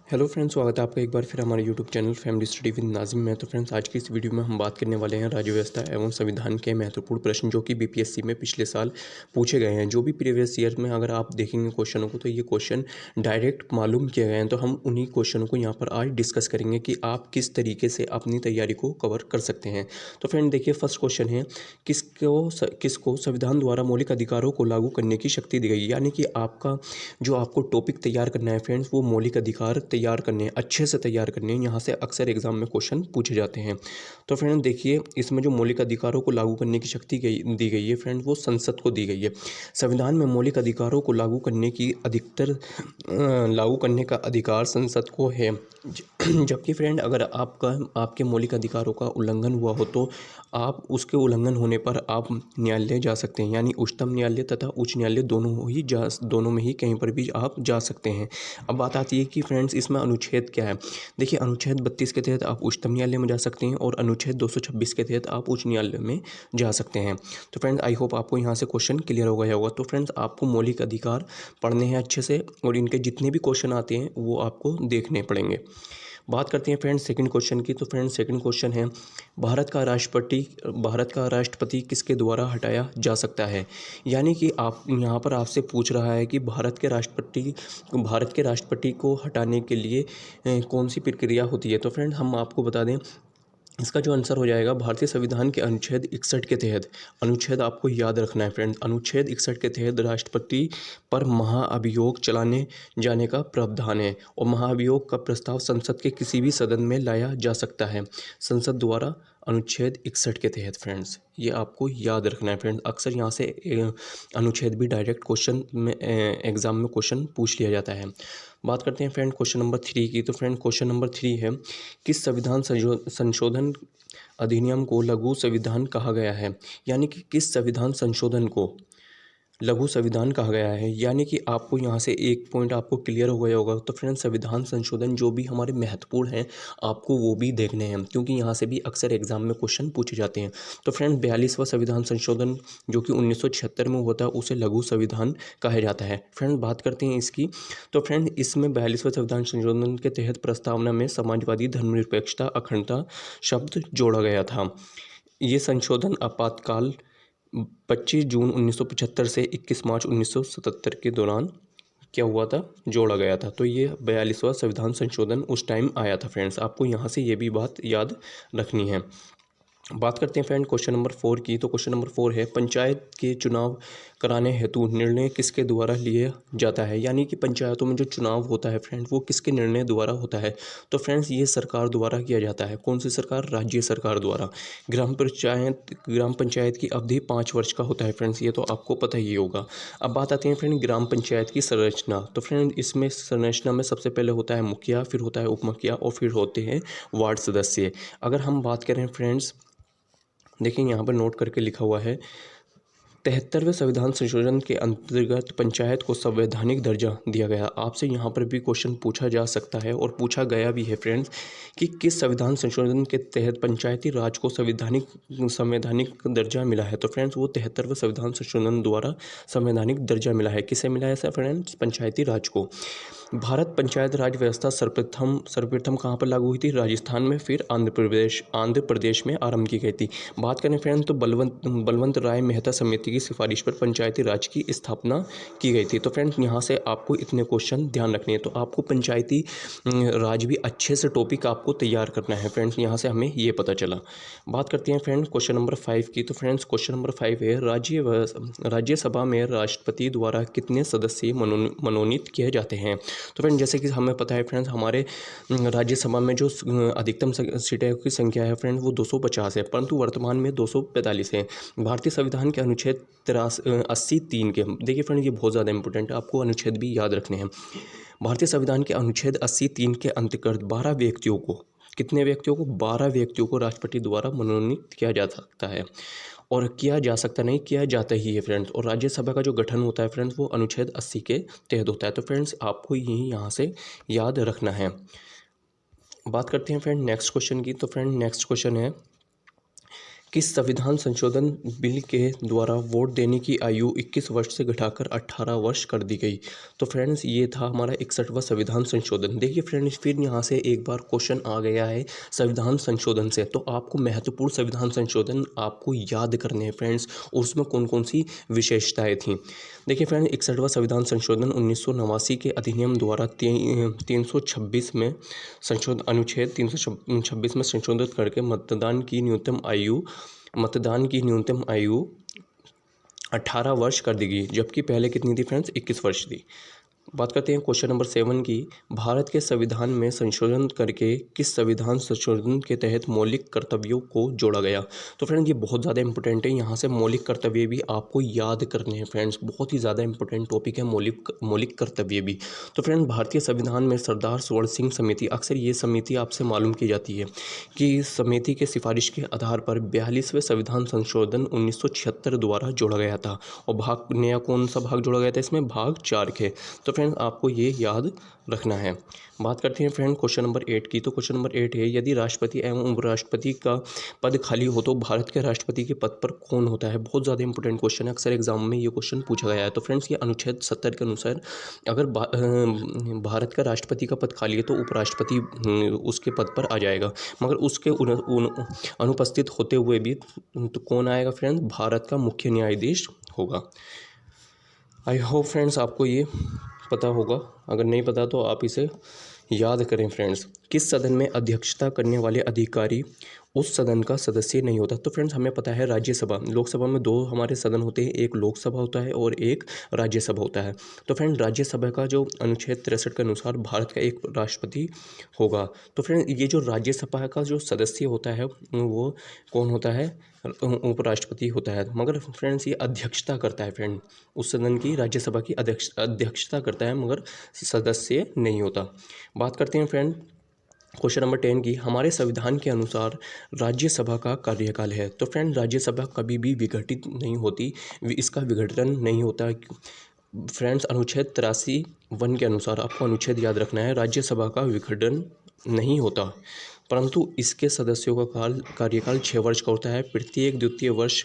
Hello friends, स्वागत है आपका एक बार फिर हमारे YouTube channel family study with Nazim में। तो फ्रेंड्स, आज की इस वीडियो में हम बात करने वाले हैं राज्य व्यवस्था एवं संविधान के महत्वपूर्ण प्रश्न जो कि बीपीएससी में पिछले साल पूछे गए हैं। जो भी प्रीवियस ईयर में अगर आप देखेंगे क्वेश्चनों को तो ये क्वेश्चन डायरेक्ट मालूम किए गए हैं। तो हम उन्हीं क्वेश्चनों को यहाँ पर आज डिस्कस करेंगे कि आप किस तरीके से अपनी तैयारी को कवर कर सकते हैं। तो फ्रेंड देखिए, फर्स्ट क्वेश्चन है, किसको संविधान द्वारा मौलिक अधिकारों को लागू करने की शक्ति दी गई। यानी कि आपका जो आपको टॉपिक तैयार करना है फ्रेंड्स, वो मौलिक अधिकार तैयार करने, अच्छे से तैयार करने। यहाँ से अक्सर एग्जाम में क्वेश्चन पूछे जाते हैं। तो फ्रेंड देखिए, इसमें जो मौलिक अधिकारों को लागू करने की शक्ति दी गई है फ्रेंड, वो संसद को दी गई है। संविधान में मौलिक अधिकारों को लागू करने का अधिकार संसद को है। जबकि फ्रेंड, अगर आपके मौलिक अधिकारों का उल्लंघन हुआ हो तो आप उसके उल्लंघन होने पर आप न्यायालय जा सकते हैं। यानी उच्चतम न्यायालय तथा उच्च न्यायालय दोनों में ही कहीं पर भी आप जा सकते हैं। अब बात आती है कि फ्रेंड्स, इसमें अनुच्छेद क्या है। देखिए, अनुच्छेद 32 के तहत आप उच्चतम न्यायालय में जा सकते हैं और अनुच्छेद 226 के तहत आप उच्च न्यायालय में जा सकते हैं। तो फ्रेंड्स, आई होप आपको यहाँ से क्वेश्चन क्लियर हो गया होगा। तो फ्रेंड्स, आपको मौलिक अधिकार पढ़ने हैं अच्छे से और इनके जितने भी क्वेश्चन आते हैं वो आपको देखने पड़ेंगे। बात करते हैं फ्रेंड्स सेकंड क्वेश्चन की। तो फ्रेंड्स, सेकंड क्वेश्चन है, भारत का राष्ट्रपति किसके द्वारा हटाया जा सकता है। यानी कि आप यहाँ पर आपसे पूछ रहा है कि भारत के राष्ट्रपति को हटाने के लिए कौन सी प्रक्रिया होती है। तो फ्रेंड, हम आपको बता दें, इसका जो आंसर हो जाएगा, भारतीय संविधान के अनुच्छेद 61 के तहत। अनुच्छेद आपको याद रखना है फ्रेंड, अनुच्छेद 61 के तहत राष्ट्रपति पर महाअभियोग चलाने जाने का प्रावधान है और महाअभियोग का प्रस्ताव संसद के किसी भी सदन में लाया जा सकता है संसद द्वारा, अनुच्छेद 61 के तहत। फ्रेंड्स, ये आपको याद रखना है फ्रेंड्स। अक्सर यहाँ से अनुच्छेद भी डायरेक्ट क्वेश्चन में एग्जाम में क्वेश्चन पूछ लिया जाता है। बात करते हैं फ्रेंड क्वेश्चन नंबर 3 की। तो फ्रेंड, क्वेश्चन नंबर 3 है, किस संविधान संशोधन अधिनियम को लघु संविधान कहा गया है। यानी कि किस संविधान संशोधन को लघु संविधान कहा गया है। यानी कि आपको यहाँ से एक पॉइंट आपको क्लियर हो गया होगा। तो फ्रेंड्स, संविधान संशोधन जो भी हमारे महत्वपूर्ण हैं आपको वो भी देखने हैं, क्योंकि यहाँ से भी अक्सर एग्जाम में क्वेश्चन पूछे जाते हैं। तो फ्रेंड, 42वां संविधान संशोधन जो कि 1976 में होता है उसे लघु संविधान कहा जाता है। फ्रेंड, बात करते हैं इसकी। तो फ्रेंड, इसमें 42वां संविधान संशोधन के तहत प्रस्तावना में समाजवादी, धर्मनिरपेक्षता, अखंडता शब्द जोड़ा गया था। ये संशोधन आपातकाल 25 जून 1975 से 21 मार्च 1977 के दौरान क्या हुआ था, जोड़ा गया था। तो ये 42वां संविधान संशोधन उस टाइम आया था। फ्रेंड्स, आपको यहाँ से ये भी बात याद रखनी है। बात करते हैं फ्रेंड क्वेश्चन नंबर 4 की। तो क्वेश्चन नंबर 4 है, पंचायत के चुनाव कराने हेतु निर्णय किसके द्वारा लिया जाता है। यानी कि पंचायतों में जो चुनाव होता है फ्रेंड, वो किसके निर्णय द्वारा होता है। तो फ्रेंड्स, ये सरकार द्वारा किया जाता है। कौन सी सरकार? राज्य सरकार द्वारा। ग्राम पंचायत की अवधि 5 वर्ष का होता है फ्रेंड्स, ये तो आपको पता ही होगा। अब बात आती है फ्रेंड ग्राम पंचायत की संरचना। तो फ्रेंड, इसमें संरचना में सबसे पहले होता है मुखिया, फिर होता है उप मुखिया और फिर होते हैं वार्ड सदस्य। अगर हम बात करें फ्रेंड्स, देखिए यहाँ पर नोट करके लिखा हुआ है, 73वें संविधान संशोधन के अंतर्गत पंचायत को संवैधानिक दर्जा दिया गया। आपसे यहाँ पर भी क्वेश्चन पूछा जा सकता है और पूछा गया भी है फ्रेंड्स कि किस संविधान संशोधन के तहत पंचायती राज को संवैधानिक दर्जा मिला है। तो फ्रेंड्स, वो 73वें संविधान संशोधन द्वारा संवैधानिक दर्जा मिला है। किसे मिला है ऐसा फ्रेंड्स? पंचायती राज को। भारत पंचायत राज व्यवस्था सर्वप्रथम कहाँ पर लागू हुई थी? राजस्थान में, फिर आंध्र प्रदेश में आरंभ की गई थी। बात करें फ्रेंड, तो बलवंत राय मेहता समिति की सिफारिश पर पंचायती राज की स्थापना की गई थी। तो फ्रेंड्स, यहाँ से आपको इतने क्वेश्चन ध्यान रखने हैं। तो आपको पंचायती राज भी अच्छे से टॉपिक आपको तैयार करना है फ्रेंड्स, यहाँ से हमें ये पता चला। बात करते हैं फ्रेंड क्वेश्चन नंबर 5 की। तो फ्रेंड्स, क्वेश्चन नंबर 5 है, राज्यसभा में राष्ट्रपति द्वारा कितने सदस्य मनोनीत किए जाते हैं। तो फ्रेंड, जैसे कि हमें पता है फ्रेंड्स, हमारे राज्यसभा में जो अधिकतम सीटें की संख्या है फ्रेंड, वो 250 है, परंतु वर्तमान में 245 है। भारतीय संविधान के अनुच्छेद 80(3) के, देखिए फ्रेंड, ये बहुत ज़्यादा इंपॉर्टेंट है, आपको अनुच्छेद भी याद रखने हैं। भारतीय संविधान के अनुच्छेद 80(3) के अंतर्गत 12 व्यक्तियों को, कितने व्यक्तियों को? 12 व्यक्तियों को राष्ट्रपति द्वारा मनोनीत किया जा सकता है, और किया जा सकता नहीं, किया जाता ही है फ्रेंड्स। और राज्यसभा का जो गठन होता है फ्रेंड्स, वो अनुच्छेद 80 के तहत होता है। तो फ्रेंड्स, आपको यही यहाँ से याद रखना है। बात करते हैं फ्रेंड नेक्स्ट क्वेश्चन की। तो फ्रेंड, नेक्स्ट क्वेश्चन है, किस संविधान संशोधन बिल के द्वारा वोट देने की आयु 21 वर्ष से घटाकर 18 वर्ष कर दी गई? तो फ्रेंड्स ये था हमारा 61वां संविधान संशोधन। देखिए फ्रेंड्स फिर यहाँ से एक बार क्वेश्चन आ गया है संविधान संशोधन से, तो आपको महत्वपूर्ण संविधान संशोधन आपको याद करने हैं फ्रेंड्स, उसमें कौन कौन सी विशेषताएँ थीं। देखिए फ्रेंड 61वां संविधान संशोधन 1989 के अधिनियम द्वारा 326 में अनुच्छेद 326 में संशोधित करके मतदान की न्यूनतम आयु 18 वर्ष कर दी गई, जबकि पहले कितनी थी फ्रेंड्स 21 वर्ष थी। बात करते हैं क्वेश्चन नंबर 7 की। भारत के संविधान में संशोधन करके किस संविधान संशोधन के तहत मौलिक कर्तव्यों को जोड़ा गया? तो फ्रेंड्स ये बहुत ज़्यादा इंपॉर्टेंट है, यहाँ से मौलिक कर्तव्य भी आपको याद करने हैं फ्रेंड्स, बहुत ही ज़्यादा इंपॉर्टेंट टॉपिक है मौलिक कर्तव्य भी। तो फ्रेंड्स भारतीय संविधान में सरदार स्वर्ण सिंह समिति, अक्सर ये समिति आपसे मालूम की जाती है कि समिति के सिफारिश के आधार पर 42वें संविधान संशोधन 1976 द्वारा जोड़ा गया था। और नया कौन सा भाग जोड़ा गया था इसमें? भाग 4 के। तो फ्रेंड्स आपको ये याद रखना है। बात करते हैं फ्रेंड क्वेश्चन नंबर 8 की। तो क्वेश्चन नंबर 8 है, यदि राष्ट्रपति एवं उपराष्ट्रपति का पद खाली हो तो भारत के राष्ट्रपति के पद पर कौन होता है? बहुत ज़्यादा इंपॉर्टेंट क्वेश्चन है, अक्सर एग्जाम में ये क्वेश्चन पूछा गया है। तो फ्रेंड्स ये अनुच्छेद 70 के अनुसार अगर भारत का राष्ट्रपति का पद खाली है तो उपराष्ट्रपति उसके पद पर आ जाएगा, मगर उसके अनुपस्थित होते हुए भी तो कौन आएगा फ्रेंड्स? भारत का मुख्य न्यायाधीश होगा। आई होप फ्रेंड्स आपको ये पता होगा, अगर नहीं पता तो आप इसे याद करें फ्रेंड्स। किस सदन में अध्यक्षता करने वाले अधिकारी उस सदन का सदस्य नहीं होता? तो फ्रेंड्स हमें पता है राज्यसभा, लोकसभा में 2 हमारे सदन होते हैं, एक लोकसभा होता है और एक राज्यसभा होता है। तो फ्रेंड राज्यसभा का जो अनुच्छेद 63 के अनुसार भारत का एक राष्ट्रपति होगा। तो फ्रेंड ये जो राज्यसभा का जो सदस्य होता है वो कौन होता है? उपराष्ट्रपति होता है। मगर फ्रेंड्स ये अध्यक्षता करता है फ्रेंड, उस सदन की राज्यसभा की अध्यक्षता करता है, मगर सदस्य नहीं होता। बात करते हैं फ्रेंड क्वेश्चन नंबर 10 की। हमारे संविधान के अनुसार राज्यसभा का कार्यकाल है। तो फ्रेंड राज्यसभा कभी भी विघटित नहीं होती, इसका विघटन नहीं होता। फ्रेंड्स अनुच्छेद 83(1) के अनुसार आपको अनुच्छेद याद रखना है, राज्यसभा का विघटन नहीं होता, परंतु इसके सदस्यों का कार्यकाल 6 वर्ष का होता है। प्रत्येक द्वितीय वर्ष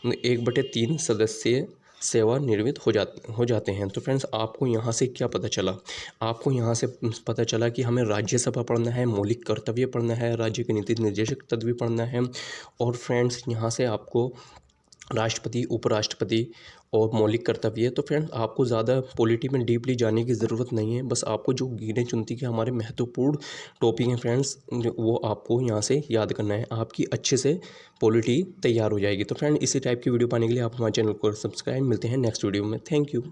1/3 सदस्य सेवानिवृत्त हो जाते हैं। तो फ्रेंड्स आपको यहाँ से क्या पता चला? आपको यहाँ से पता चला कि हमें राज्यसभा पढ़ना है, मौलिक कर्तव्य पढ़ना है, राज्य के नीति निर्देशक तत्व पढ़ना है, और फ्रेंड्स यहाँ से आपको राष्ट्रपति, उपराष्ट्रपति और मौलिक कर्तव्य। तो फ्रेंड्स आपको ज़्यादा पॉलिटी में डीपली जाने की ज़रूरत नहीं है, बस आपको जो गिने चुनती के हमारे महत्वपूर्ण टॉपिक हैं फ्रेंड्स वो आपको यहाँ से याद करना है, आपकी अच्छे से पॉलिटी तैयार हो जाएगी। तो फ्रेंड इसी टाइप की वीडियो पाने के लिए आप हमारे चैनल को सब्सक्राइब। मिलते हैं नेक्स्ट वीडियो में। Thank you.